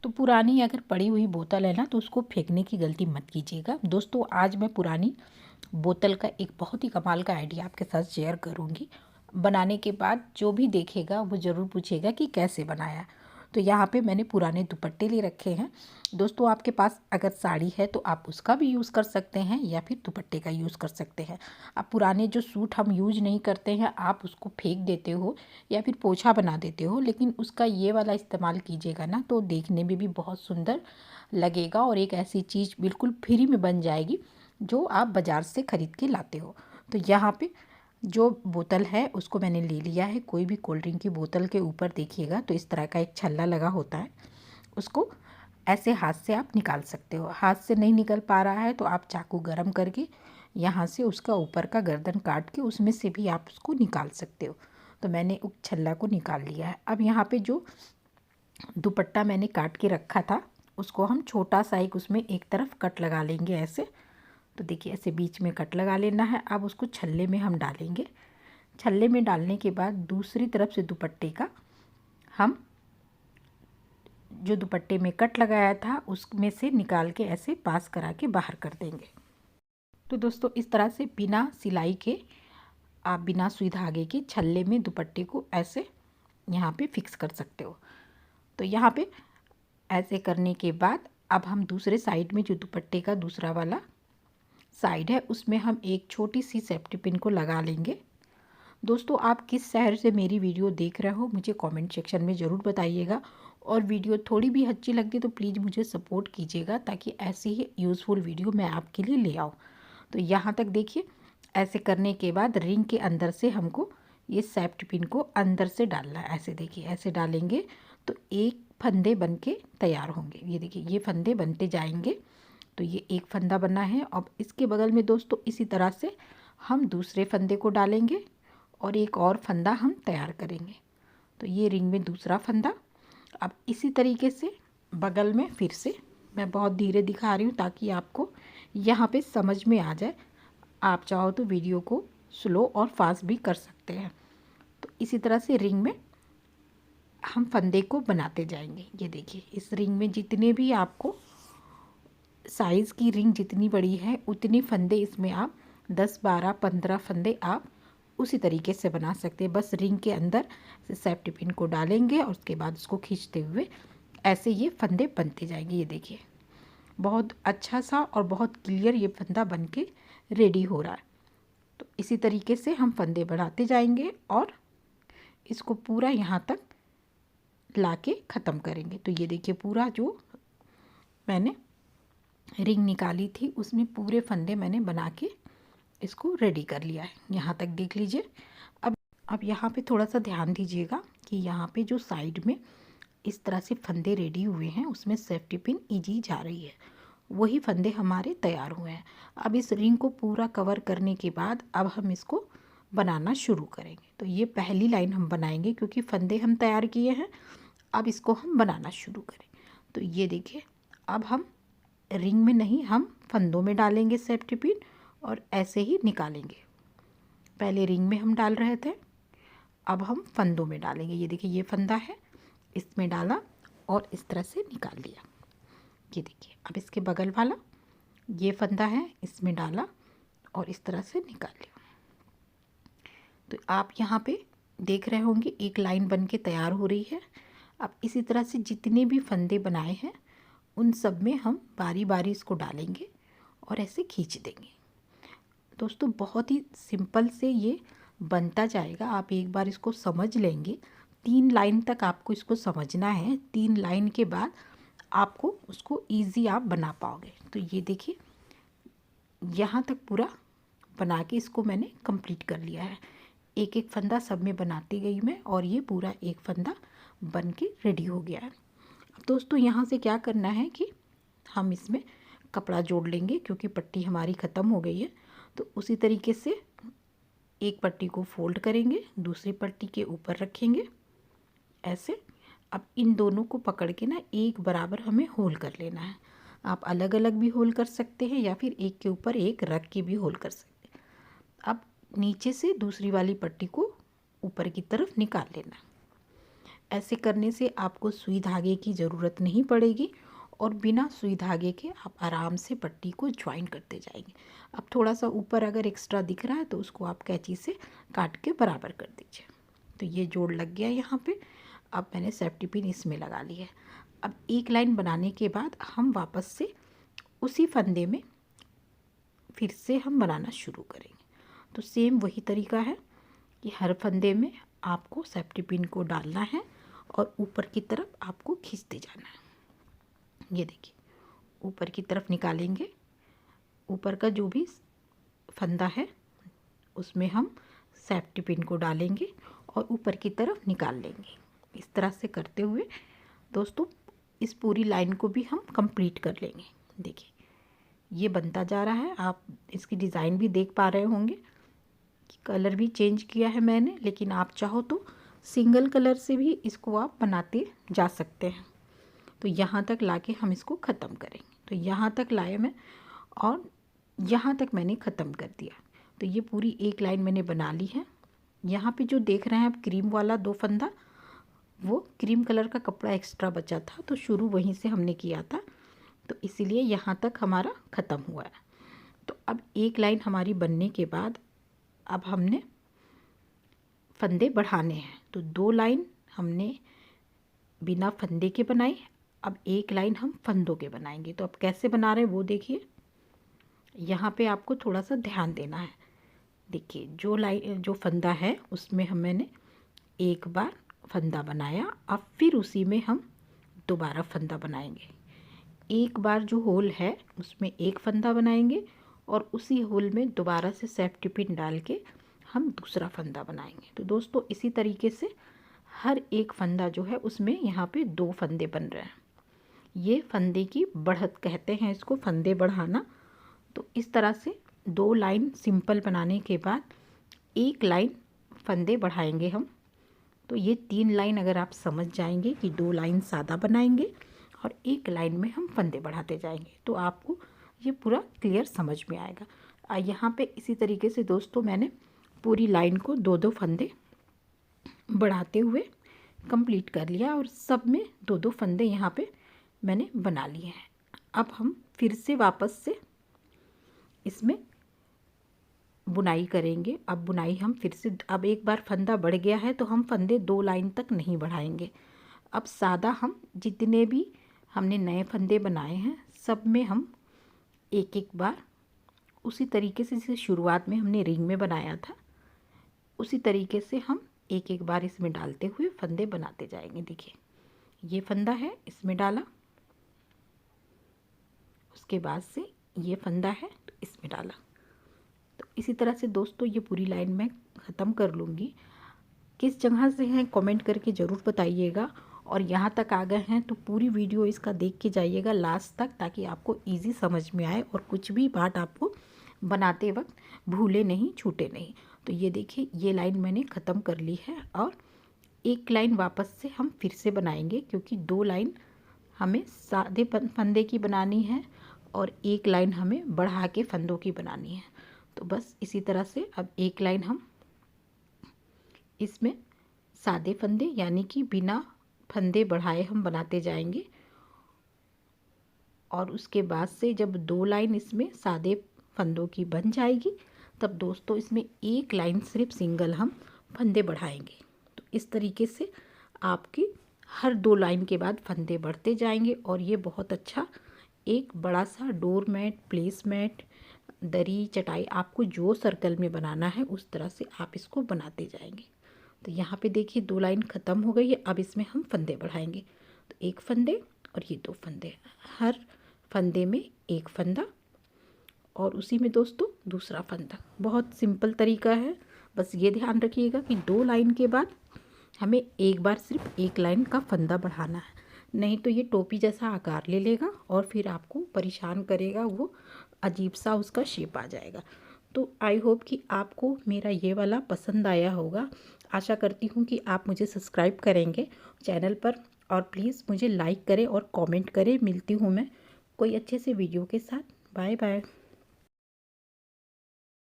तो पुरानी अगर पड़ी हुई बोतल है ना तो उसको फेंकने की गलती मत कीजिएगा। दोस्तों आज मैं पुरानी बोतल का एक बहुत ही कमाल का आइडिया आपके साथ शेयर करूंगी। बनाने के बाद जो भी देखेगा वो ज़रूर पूछेगा कि कैसे बनाया। तो यहाँ पे मैंने पुराने दुपट्टे ले रखे हैं। दोस्तों आपके पास अगर साड़ी है तो आप उसका भी यूज़ कर सकते हैं या फिर दुपट्टे का यूज़ कर सकते हैं। अब पुराने जो सूट हम यूज नहीं करते हैं आप उसको फेंक देते हो या फिर पोछा बना देते हो, लेकिन उसका ये वाला इस्तेमाल कीजिएगा ना तो देखने में भी बहुत सुंदर लगेगा और एक ऐसी चीज़ बिल्कुल फ्री में बन जाएगी जो आप बाज़ार से ख़रीद के लाते हो। तो यहाँ पे जो बोतल है उसको मैंने ले लिया है। कोई भी कोल्ड ड्रिंक की बोतल के ऊपर देखिएगा तो इस तरह का एक छल्ला लगा होता है, उसको ऐसे हाथ से आप निकाल सकते हो। हाथ से नहीं निकल पा रहा है तो आप चाकू गरम करके यहाँ से उसका ऊपर का गर्दन काट के उसमें से भी आप उसको निकाल सकते हो। तो मैंने उस छल्ला को निकाल लिया है। अब यहाँ पे जो दुपट्टा मैंने काट के रखा था उसको हम छोटा सा एक उसमें एक तरफ कट लगा लेंगे ऐसे। तो देखिए ऐसे बीच में कट लगा लेना है। अब उसको छल्ले में हम डालेंगे। छल्ले में डालने के बाद दूसरी तरफ से दुपट्टे का हम जो दुपट्टे में कट लगाया था उसमें से निकाल के ऐसे पास करा के बाहर कर देंगे। तो दोस्तों इस तरह से बिना सिलाई के आप बिना सुई धागे के छल्ले में दुपट्टे को ऐसे यहाँ पे फिक्स कर सकते हो। तो यहाँ पे ऐसे करने के बाद अब हम दूसरे साइड में जो दुपट्टे का दूसरा वाला साइड है उसमें हम एक छोटी सी सेफ्टी पिन को लगा लेंगे। दोस्तों आप किस शहर से मेरी वीडियो देख रहे हो मुझे कमेंट सेक्शन में ज़रूर बताइएगा, और वीडियो थोड़ी भी अच्छी लगती तो प्लीज़ मुझे सपोर्ट कीजिएगा ताकि ऐसी ही यूज़फुल वीडियो मैं आपके लिए ले आऊँ। तो यहाँ तक देखिए ऐसे करने के बाद रिंग के अंदर से हमको ये सेफ्टी पिन को अंदर से डालना है। ऐसे देखिए ऐसे डालेंगे तो एक फंदे बन के तैयार होंगे। ये देखिए ये फंदे बनते जाएंगे। तो ये एक फंदा बना है। अब इसके बगल में दोस्तों इसी तरह से हम दूसरे फंदे को डालेंगे और एक और फंदा हम तैयार करेंगे। तो ये रिंग में दूसरा फंदा। अब इसी तरीके से बगल में फिर से मैं बहुत धीरे दिखा रही हूँ ताकि आपको यहाँ पे समझ में आ जाए। आप चाहो तो वीडियो को स्लो और फास्ट भी कर सकते हैं। तो इसी तरह से रिंग में हम फंदे को बनाते जाएंगे। ये देखिए इस रिंग में जितने भी आपको साइज़ की रिंग जितनी बड़ी है उतनी फंदे इसमें आप 10 12 15 फंदे आप उसी तरीके से बना सकते हैं। बस रिंग के अंदर सेफ्टी पिन को डालेंगे और उसके बाद उसको खींचते हुए ऐसे ये फंदे बनते जाएंगे। ये देखिए बहुत अच्छा सा और बहुत क्लियर ये फंदा बन के रेडी हो रहा है। तो इसी तरीके से हम फंदे बढ़ाते जाएंगे और इसको पूरा यहाँ तक ला के ख़त्म करेंगे। तो ये देखिए पूरा जो मैंने रिंग निकाली थी उसमें पूरे फंदे मैंने बना के इसको रेडी कर लिया है। यहाँ तक देख लीजिए। अब यहाँ पे थोड़ा सा ध्यान दीजिएगा कि यहाँ पे जो साइड में इस तरह से फंदे रेडी हुए हैं उसमें सेफ्टी पिन इजी जा रही है, वही फंदे हमारे तैयार हुए हैं। अब इस रिंग को पूरा कवर करने के बाद अब हम इसको बनाना शुरू करेंगे। तो ये पहली लाइन हम बनाएंगे क्योंकि फंदे हम तैयार किए हैं। अब इसको हम बनाना शुरू करें। तो ये देखिए अब हम रिंग में नहीं हम फंदों में डालेंगे सेफ्टी पिन और ऐसे ही निकालेंगे। पहले रिंग में हम डाल रहे थे, अब हम फंदों में डालेंगे। ये देखिए ये फंदा है, इसमें डाला और इस तरह से निकाल लिया। ये देखिए अब इसके बगल वाला ये फंदा है, इसमें डाला और इस तरह से निकाल लिया। तो आप यहाँ पे देख रहे होंगे एक लाइन बन के तैयार हो रही है। अब इसी तरह से जितने भी फंदे बनाए हैं उन सब में हम बारी बारी इसको डालेंगे और ऐसे खींच देंगे। दोस्तों बहुत ही सिंपल से ये बनता जाएगा। आप एक बार इसको समझ लेंगे, 3 लाइन तक आपको इसको समझना है। 3 लाइन के बाद आपको उसको इजी आप बना पाओगे। तो ये देखिए यहाँ तक पूरा बना के इसको मैंने कंप्लीट कर लिया है। एक एक फंदा सब में बनाती गई मैं और ये पूरा एक फंदा बन के रेडी हो गया है। अब दोस्तों यहाँ से क्या करना है कि हम इसमें कपड़ा जोड़ लेंगे क्योंकि पट्टी हमारी ख़त्म हो गई है। तो उसी तरीके से एक पट्टी को फोल्ड करेंगे, दूसरी पट्टी के ऊपर रखेंगे ऐसे। अब इन दोनों को पकड़ के ना एक बराबर हमें होल कर लेना है। आप अलग अलग भी होल कर सकते हैं या फिर एक के ऊपर एक रख के भी होल कर सकते हैं। अब नीचे से दूसरी वाली पट्टी को ऊपर की तरफ निकाल लेना। ऐसे करने से आपको सुई धागे की ज़रूरत नहीं पड़ेगी और बिना सुई धागे के आप आराम से पट्टी को ज्वाइन करते जाएंगे। अब थोड़ा सा ऊपर अगर एक्स्ट्रा दिख रहा है तो उसको आप कैंची से काट के बराबर कर दीजिए। तो ये जोड़ लग गया यहाँ पे। अब मैंने सेफ्टी पिन इसमें लगा ली है। अब एक लाइन बनाने के बाद हम वापस से उसी फंदे में फिर से हम बनाना शुरू करेंगे। तो सेम वही तरीका है कि हर फंदे में आपको सेफ्टी पिन को डालना है और ऊपर की तरफ आपको खींचते जाना है। ये देखिए, ऊपर की तरफ निकालेंगे। ऊपर का जो भी फंदा है उसमें हम सेफ्टी पिन को डालेंगे और ऊपर की तरफ निकाल लेंगे। इस तरह से करते हुए दोस्तों इस पूरी लाइन को भी हम कंप्लीट कर लेंगे। देखिए ये बनता जा रहा है। आप इसकी डिज़ाइन भी देख पा रहे होंगे कि कलर भी चेंज किया है मैंने, लेकिन आप चाहो तो सिंगल कलर से भी इसको आप बनाते जा सकते हैं। तो यहाँ तक लाके हम इसको ख़त्म करेंगे। तो यहाँ तक लाए मैं और यहाँ तक मैंने ख़त्म कर दिया। तो ये पूरी एक लाइन मैंने बना ली है। यहाँ पे जो देख रहे हैं आप क्रीम वाला 2 फंदा, वो क्रीम कलर का कपड़ा एक्स्ट्रा बचा था तो शुरू वहीं से हमने किया था, तो इसीलिए यहाँ तक हमारा ख़त्म हुआ है। तो अब एक लाइन हमारी बनने के बाद अब हमने फंदे बढ़ाने हैं। तो 2 लाइन हमने बिना फंदे के बनाई, अब एक लाइन हम फंदों के बनाएंगे। तो अब कैसे बना रहे हैं वो देखिए। यहाँ पे आपको थोड़ा सा ध्यान देना है। देखिए जो फंदा है उसमें मैंने एक बार फंदा बनाया, अब फिर उसी में हम दोबारा फंदा बनाएंगे। एक बार जो होल है उसमें एक फंदा बनाएंगे और उसी होल में दोबारा से सेफ्टी पिन डाल के हम दूसरा फंदा बनाएंगे। तो दोस्तों इसी तरीके से हर एक फंदा जो है उसमें यहाँ पे 2 फंदे बन रहे हैं। ये फंदे की बढ़त कहते हैं इसको, फंदे बढ़ाना। तो इस तरह से 2 लाइन सिंपल बनाने के बाद एक लाइन फंदे बढ़ाएंगे हम। तो ये 3 लाइन अगर आप समझ जाएंगे कि 2 लाइन सादा बनाएंगे और एक लाइन में हम फंदे बढ़ाते जाएंगे तो आपको ये पूरा क्लियर समझ में आएगा। यहाँ पे इसी तरीके से दोस्तों मैंने पूरी लाइन को 2-2 फंदे बढ़ाते हुए कंप्लीट कर लिया और सब में 2-2 फंदे यहाँ पे मैंने बना लिए हैं। अब हम फिर से वापस से इसमें बुनाई करेंगे। अब बुनाई हम फिर से, अब एक बार फंदा बढ़ गया है तो हम फंदे 2 लाइन तक नहीं बढ़ाएंगे। अब सादा हम जितने भी हमने नए फंदे बनाए हैं सब में हम एक एक बार उसी तरीके से जैसे शुरुआत में हमने रिंग में बनाया था उसी तरीके से हम एक एक बार इसमें डालते हुए फंदे बनाते जाएंगे। देखिए ये फंदा है, इसमें डाला, उसके बाद से ये फंदा है तो इसमें डाला। तो इसी तरह से दोस्तों ये पूरी लाइन मैं ख़त्म कर लूँगी। किस जगह से हैं कमेंट करके ज़रूर बताइएगा और यहाँ तक आ गए हैं तो पूरी वीडियो इसका देख के जाइएगा लास्ट तक, ताकि आपको इजी समझ में आए और कुछ भी पार्ट आपको बनाते वक्त भूले नहीं, छूटे नहीं। तो ये देखिए ये लाइन मैंने ख़त्म कर ली है और एक लाइन वापस से हम फिर से बनाएंगे क्योंकि 2 लाइन हमें सादे फंदे की बनानी है और एक लाइन हमें बढ़ा के फंदों की बनानी है। तो बस इसी तरह से अब एक लाइन हम इसमें सादे फंदे यानी कि बिना फंदे बढ़ाए हम बनाते जाएंगे और उसके बाद से जब 2 लाइन इसमें सादे फंदों की बन जाएगी तब दोस्तों इसमें एक लाइन सिर्फ सिंगल हम फंदे बढ़ाएंगे। तो इस तरीके से आपकी हर 2 लाइन के बाद फंदे बढ़ते जाएंगे और ये बहुत अच्छा एक बड़ा सा डोर मैट, प्लेस मैट, दरी, चटाई, आपको जो सर्कल में बनाना है उस तरह से आप इसको बनाते जाएंगे। तो यहाँ पे देखिए 2 लाइन ख़त्म हो गई है। अब इसमें हम फंदे बढ़ाएंगे। तो एक फंदे और ये 2 फंदे, हर फंदे में एक फंदा और उसी में दोस्तों दूसरा फंदा। बहुत सिंपल तरीका है, बस ये ध्यान रखिएगा कि 2 लाइन के बाद हमें एक बार सिर्फ एक लाइन का फंदा बढ़ाना है, नहीं तो ये टोपी जैसा आकार ले लेगा और फिर आपको परेशान करेगा, वो अजीब सा उसका शेप आ जाएगा। तो आई होप कि आपको मेरा ये वाला पसंद आया होगा। आशा करती हूँ कि आप मुझे सब्सक्राइब करेंगे चैनल पर और प्लीज़ मुझे लाइक करें और कमेंट करें। मिलती हूँ मैं कोई अच्छे से वीडियो के साथ। Bye bye.